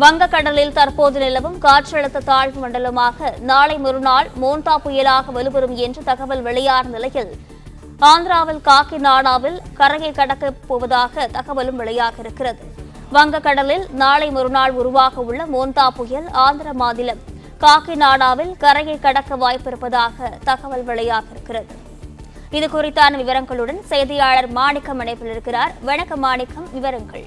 வங்கக்கடலில் தற்போது நிலவும் காற்றழுத்த தாழ்வு மண்டலமாக நாளை மறுநாள் மோந்தா புயலாக வலுப்பெறும் என்று தகவல் வெளியான நிலையில் ஆந்திராவில் காக்கிநாடாவில் கரையை கடக்கப் போவதாக தகவலும் வெளியாக இருக்கிறது. வங்கக்கடலில் நாளை மறுநாள் உருவாக உள்ள மோந்தா புயல் ஆந்திர மாநிலம் காக்கிநாடாவில் கரையை கடக்க வாய்ப்பிருப்பதாக தகவல் வெளியாக இருக்கிறது. இது குறித்தான விவரங்களுடன் செய்தியாளர் மாணிக்கம் இணைப்பில் இருக்கிறார். வணக்கம் மாணிக்கம், விவரங்கள்.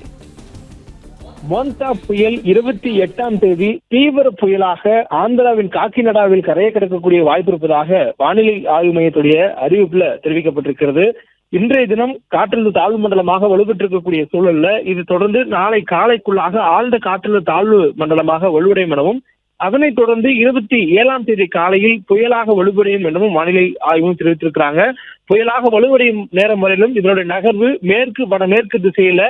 மோந்தா புயல் 28ஆம் தேதி தீவிர புயலாக ஆந்திராவின் காக்கிநாடாவில் கரையை கடக்கக்கூடிய வாய்ப்பு இருப்பதாக வானிலை ஆய்வு மையத்துடைய அறிவிப்புல தெரிவிக்கப்பட்டிருக்கிறது. இன்றைய தினம் காற்றழுத்த தாழ்வு மண்டலமாக வலுப்பெற்றிருக்கக்கூடிய சூழல்ல இது தொடர்ந்து நாளை காலைக்குள்ளாக ஆழ்ந்த காற்றழுத்த தாழ்வு மண்டலமாக வலுவடையும் எனவும் அதனைத் தொடர்ந்து 27ஆம் தேதி காலையில் புயலாக வலுவடையும் எனவும் வானிலை ஆய்வும் தெரிவித்திருக்கிறாங்க. புயலாக வலுவடையும் நேரம் வரையிலும் இதனுடைய நகர்வு மேற்கு வடமேற்கு திசையில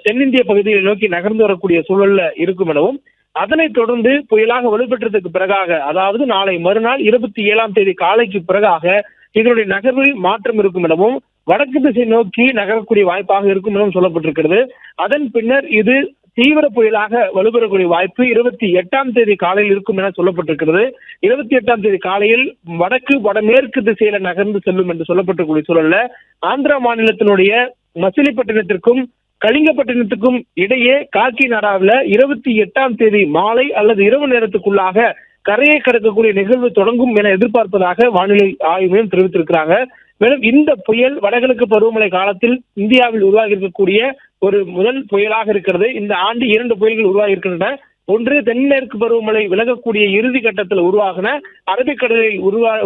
தென்னிந்திய பகுதியை நோக்கி நகர்ந்து வரக்கூடிய சூழல்ல இருக்கும் எனவும் அதனைத் தொடர்ந்து புயலாக வலுப்பெற்றதுக்கு பிறகாக, அதாவது நாளை மறுநாள் 27ஆம் தேதி காலைக்கு பிறகாக இதனுடைய நகர்வில் மாற்றம் இருக்கும் எனவும் வடக்கு திசை நோக்கி நகரக்கூடிய வாய்ப்பாக இருக்கும் எனவும் சொல்லப்பட்டிருக்கிறது. அதன் பின்னர் இது தீவிர புயலாக வலுப்பெறக்கூடிய வாய்ப்பு 28ஆம் தேதி காலையில் இருக்கும் என சொல்லப்பட்டிருக்கிறது. 28ஆம் தேதி காலையில் வடக்கு வடமேற்கு திசையில நகர்ந்து செல்லும் என்று சொல்லப்பட்டிருக்கூடிய சூழல்ல ஆந்திரா மாநிலத்தினுடைய மசிலிப்பட்டினத்திற்கும் கலிங்கப்பட்டினத்துக்கும் இடையே காக்கிநாடாவில் 28ஆம் தேதி மாலை அல்லது இரவு நேரத்துக்குள்ளாக கரையை கடக்கக்கூடிய நிகழ்வு தொடங்கும் என எதிர்பார்ப்பதாக வானிலை ஆய்வு மையம் தெரிவித்திருக்கிறாங்க. மேலும் இந்த புயல் வடகிழக்கு பருவமழை காலத்தில் இந்தியாவில் உருவாகி இருக்கக்கூடிய ஒரு முதல் புயலாக இருக்கிறது. இந்த ஆண்டு 2 புயல்கள் உருவாகி இருக்கின்றன. ஒன்று தென்மேற்கு பருவமழை விலகக்கூடிய இறுதி கட்டத்தில் உருவாகின அரபிக்கடலில்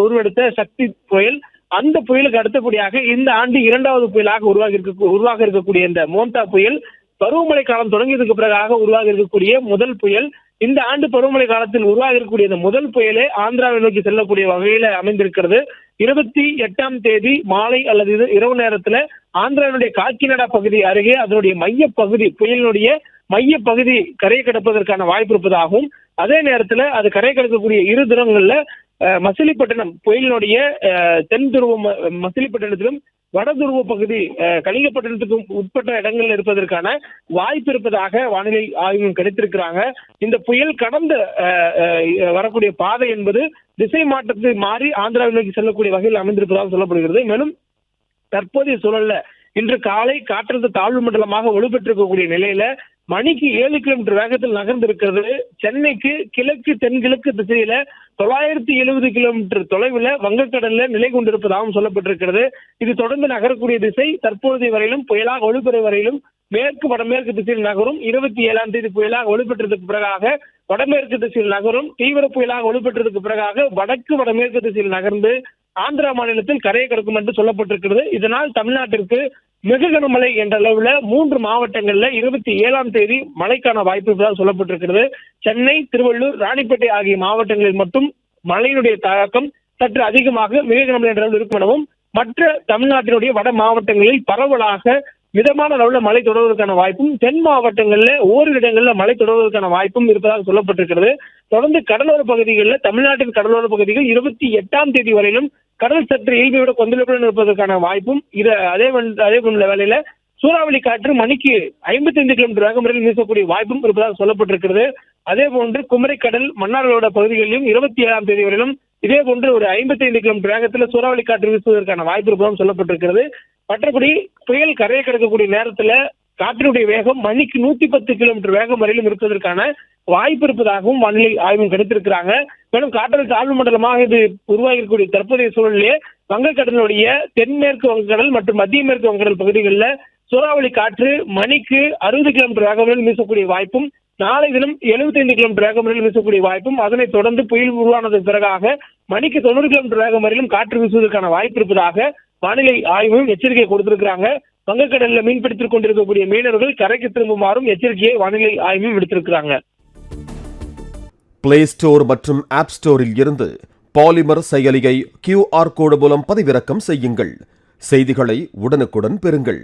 உருவெடுத்த சக்தி புயல். அந்த புயலுக்கு அடுத்தபடியாக இந்த ஆண்டு 2வது புயலாக உருவாக இருக்கக்கூடிய இந்த மோந்தா புயல் பருவமழை காலம் தொடங்கியதுக்கு பிறகாக உருவாக இருக்கக்கூடிய முதல் புயல். இந்த ஆண்டு பருவமழை காலத்தில் உருவாக இருக்கக்கூடிய இந்த முதல் புயலே ஆந்திராவை நோக்கி செல்லக்கூடிய வகையில அமைந்திருக்கிறது. 28ஆம் தேதி மாலை அல்லது இரவு நேரத்துல ஆந்திராவினுடைய காக்கிநாடா பகுதி அருகே அதனுடைய மையப்பகுதி புயலினுடைய மையப்பகுதி கரையை கடப்பதற்கான வாய்ப்பு இருப்பதாகவும், அதே நேரத்துல அது கரையை கடக்கக்கூடிய 2 தினங்கள்ல மசிலிப்பட்டினம் புயலினுடைய தென் துருவ மசிலிப்பட்டினத்திலும் வட துருவ பகுதி கலிங்கப்பட்டினத்துக்கும் உட்பட்ட இடங்களில் இருப்பதற்கான வாய்ப்பு இருப்பதாக வானிலை ஆய்வு கிடைத்திருக்கிறாங்க. இந்த புயல் கடந்த வரக்கூடிய பாதை என்பது திசை மாற்றத்தை மாறி ஆந்திராவை நோக்கி செல்லக்கூடிய வகையில் அமைந்திருப்பதாக சொல்லப்படுகிறது. மேலும் தற்போதைய சூழல்ல இன்று காலை காற்றழுத்த தாழ்வு மண்டலமாக வலுப்பெற்றிருக்கக்கூடிய நிலையில மணிக்கு 7 கிலோமீட்டர் வேகத்தில் நகர்ந்திருக்கிறது. சென்னைக்கு கிழக்கு தென்கிழக்கு திசையில 970 கிலோமீட்டர் தொலைவில் வங்கக்கடல்ல நிலை கொண்டிருப்பதாகவும் சொல்லப்பட்டிருக்கிறது. இது தொடர்ந்து நகரக்கூடிய திசை தற்போதைய வரையிலும் புயலாக வலுப்பெற வரையிலும் மேற்கு வடமேற்கு திசையில் நகரும். 27ஆம் தேதி புயலாக வலுப்பெற்றதுக்கு பிறகாக வடமேற்கு திசையில் நகரும். தீவிர புயலாக வலுப்பெற்றதுக்கு பிறகாக வடக்கு வடமேற்கு திசையில் நகர்ந்து ஆந்திரா மாநிலத்தில் கரையை கடக்கும் என்று சொல்லப்பட்டிருக்கிறது. இதனால் தமிழ்நாட்டிற்கு மிக கனமழை என்ற அளவுல 3 மாவட்டங்கள்ல 27ஆம் தேதி மழைக்கான வாய்ப்பு இருப்பதாக சொல்லப்பட்டிருக்கிறது. சென்னை, திருவள்ளூர், ராணிப்பேட்டை ஆகிய மாவட்டங்களில் மட்டும் மழையினுடைய தாக்கம் சற்று அதிகமாக மிக கனமழை என்ற அளவில் இருக்கும் எனவும் மற்ற தமிழ்நாட்டினுடைய வட மாவட்டங்களில் பரவலாக மிதமான அளவுல மழை தொடர்வதற்கான வாய்ப்பும், தென் மாவட்டங்கள்ல ஓரிரு இடங்களில் மழை தொடர்வதற்கான வாய்ப்பும் இருப்பதாக சொல்லப்பட்டிருக்கிறது. தொடர்ந்து கடலோர பகுதிகளில் தமிழ்நாட்டின் கடலோர பகுதிகள் 28ஆம் தேதி வரையிலும் கடல் சற்று இயல்பை விட கொந்தளிப்புடன் இருப்பதற்கான வாய்ப்பும் அதே போன்ற வேளையில சூறாவளி காற்று மணிக்கு 55 கிலோமீட்டர் வேகம் வரையில் வீசக்கூடிய வாய்ப்பும் இருப்பதாக சொல்லப்பட்டிருக்கிறது. அதே போன்று குமரிக்கடல் மன்னாரோட பகுதிகளிலும் 27ஆம் தேதி வரையிலும் இதே போன்று ஒரு 55 கிலோமீட்டர் வேகத்தில் சூறாவளி காற்று வீசுவதற்கான வாய்ப்பு இருப்பதாக சொல்லப்பட்டிருக்கிறது. மற்றபடி புயல் கரையை கடக்கக்கூடிய நேரத்துல காற்றினுடைய வேகம் மணிக்கு 110 கிலோமீட்டர் வேகம் வரையிலும் இருப்பதற்கான வாய்ப்பு இருப்பதாகவும் வானிலை ஆய்வு கிடைத்திருக்கிறாங்க. மேலும் காற்றழுத்த தாழ்வு மண்டலமாக இது உருவாகி இருக்கக்கூடிய தற்போதைய சூழலிலே வங்கக்கடலுடைய தென்மேற்கு வங்கக்கடல் மற்றும் மத்திய மேற்கு வங்கக்கடல் பகுதிகளில் சூறாவளி காற்று மணிக்கு 60 கிலோமீட்டர் வேகம் வரையில் வீசக்கூடிய வாய்ப்பும், நாளை தினம் 75 கிலோமீட்டர் வேகம் வரையில் வீசக்கூடிய வாய்ப்பும், அதனைத் தொடர்ந்து புயல் உருவானதற்கு பிறகாக மணிக்கு 90 கிலோமீட்டர் வேகம் வரையிலும் காற்று வீசுவதற்கான வாய்ப்பு இருப்பதாக வானிலை ஆய்வும் எச்சரிக்கை கொடுத்திருக்கிறாங்க. வங்கக்கடலில் மீன்பிடித்துக் கொண்டிருக்கக்கூடிய மீனவர்கள் கரைக்கு திரும்புமாறும் எச்சரிக்கையை வானிலை ஆய்வும் விடுத்திருக்கிறாங்க. பிளே ஸ்டோர் மற்றும் ஆப் ஸ்டோரில் இருந்து பாலிமர் செயலியை QR கோடு மூலம் பதிவிறக்கம் செய்யுங்கள். செய்திகளை உடனுக்குடன் பெறுங்கள்.